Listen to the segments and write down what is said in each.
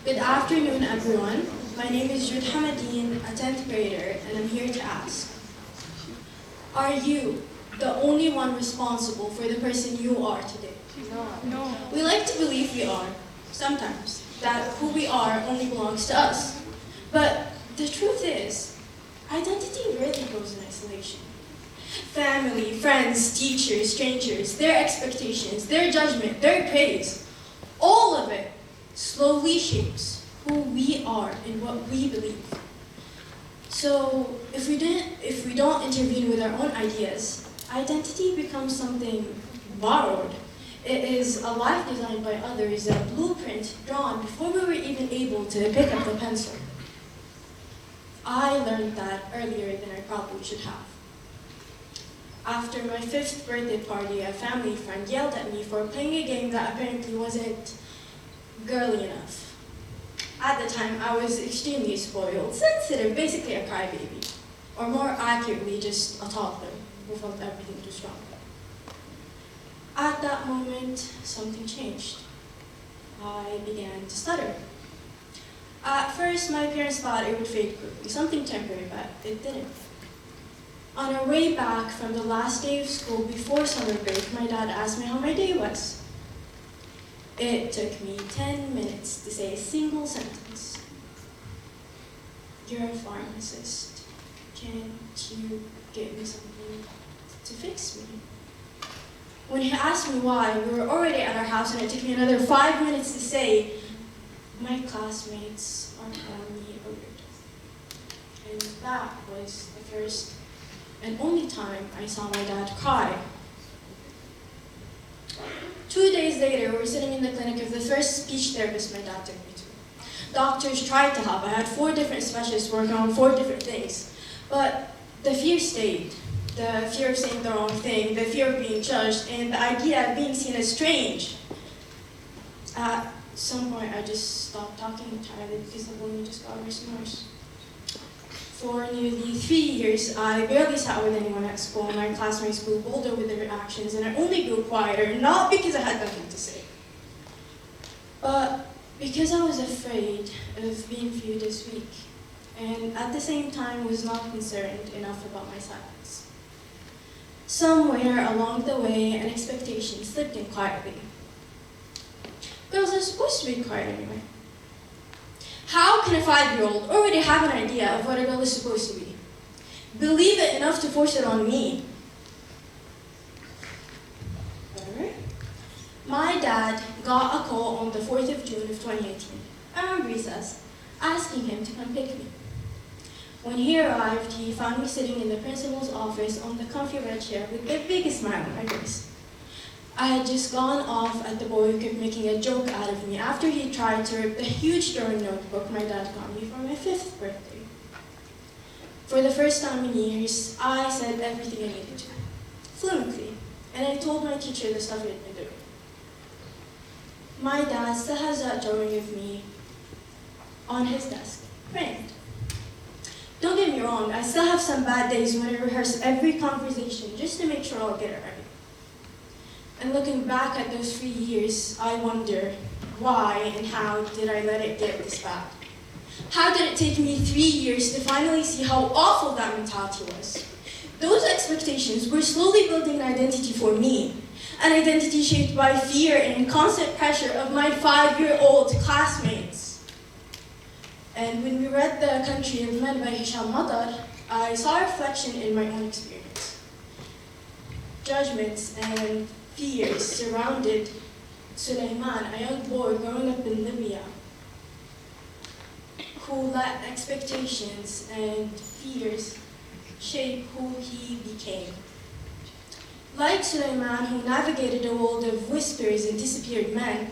Good afternoon, everyone. My name is Joud Hamadeen, a 10th grader, and I'm here to ask, are you the only one responsible for the person you are today? No. We like to believe we are, sometimes, that who we are only belongs to us. But the truth is, identity rarely goes in isolation. Family, friends, teachers, strangers, their expectations, their judgment, their praise, all of it slowly shapes who we are and what we believe. So if we don't intervene with our own ideas, identity becomes something borrowed. It is a life designed by others, a blueprint drawn before we were even able to pick up the pencil. I learned that earlier than I probably should have. After my 5th birthday party, a family friend yelled at me for playing a game that apparently wasn't girly enough. At the time, I was extremely spoiled, sensitive, basically a crybaby. Or more accurately, just a toddler who felt everything too strong. At that moment, something changed. I began to stutter. At first, my parents thought it would fade quickly, something temporary, but it didn't. On our way back from the last day of school before summer break, my dad asked me how my day was. It took me 10 minutes to say a single sentence. You're a pharmacist. Can't you get me something to fix me? When he asked me why, we were already at our house and it took me another 5 minutes to say, my classmates are calling me a weirdo. And that was the first and only time I saw my dad cry. 2 days later, we were sitting in the clinic of the first speech therapist my dad took me to. Doctors tried to help. I had 4 different specialists working on 4 different things. But the fear stayed. The fear of saying the wrong thing, the fear of being judged, and the idea of being seen as strange. At some point, I just stopped talking entirely because the bullying just got worse and worse. For nearly 3 years, I barely sat with anyone at school. My classmates grew bolder with their actions, and I only grew quieter, not because I had nothing to say, but because I was afraid of being viewed as weak, and at the same time was not concerned enough about my silence. Somewhere along the way, an expectation slipped in quietly. Girls are supposed to be quiet anyway. How can a 5-year-old already have an idea of what a girl is supposed to be? Believe it enough to force it on me? Whatever. My dad got a call on the 4th of June of 2018, around recess, asking him to come pick me. When he arrived, he found me sitting in the principal's office on the comfy red chair with the biggest smile on my face. I had just gone off at the boy who kept making a joke out of me after he tried to rip the huge drawing notebook my dad got me for my 5th birthday. For the first time in years, I said everything I needed to, fluently, and I told my teacher the stuff he had been doing. My dad still has that drawing of me on his desk, framed. Don't get me wrong, I still have some bad days when I rehearse every conversation just to make sure I'll get it right. And looking back at those 3 years, I wonder, why and how did I let it get this bad? How did it take me 3 years to finally see how awful that mentality was? Those expectations were slowly building an identity for me, an identity shaped by fear and constant pressure of my 5-year-old classmates. And when we read The Country of Men by Hisham Madar, I saw a reflection in my own experience. Judgments and fears surrounded Sulaiman, a young boy growing up in Libya, who let expectations and fears shape who he became. Like Sulaiman, who navigated a world of whispers and disappeared men,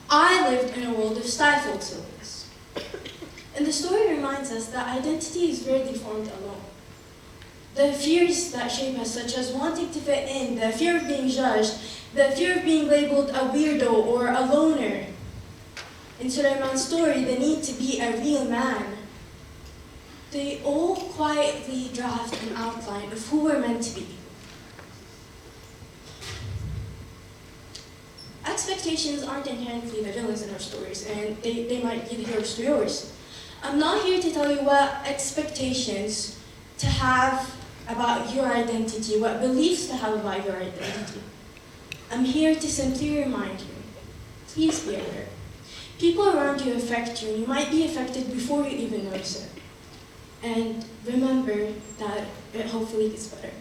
I lived in a world of stifled silence. And the story reminds us that identity is rarely formed alone. The fears that shape us, such as wanting to fit in, the fear of being judged, the fear of being labeled a weirdo or a loner. In Sulaiman's story, the need to be a real man. They all quietly draft an outline of who we're meant to be. expectations aren't inherently the villains in our stories, and they might be the heroes to yours. I'm not here to tell you what expectations to have about your identity, what beliefs to have about your identity. I'm here to simply remind you, please be aware. People around you affect you, and you might be affected before you even notice it. And remember that it hopefully gets better.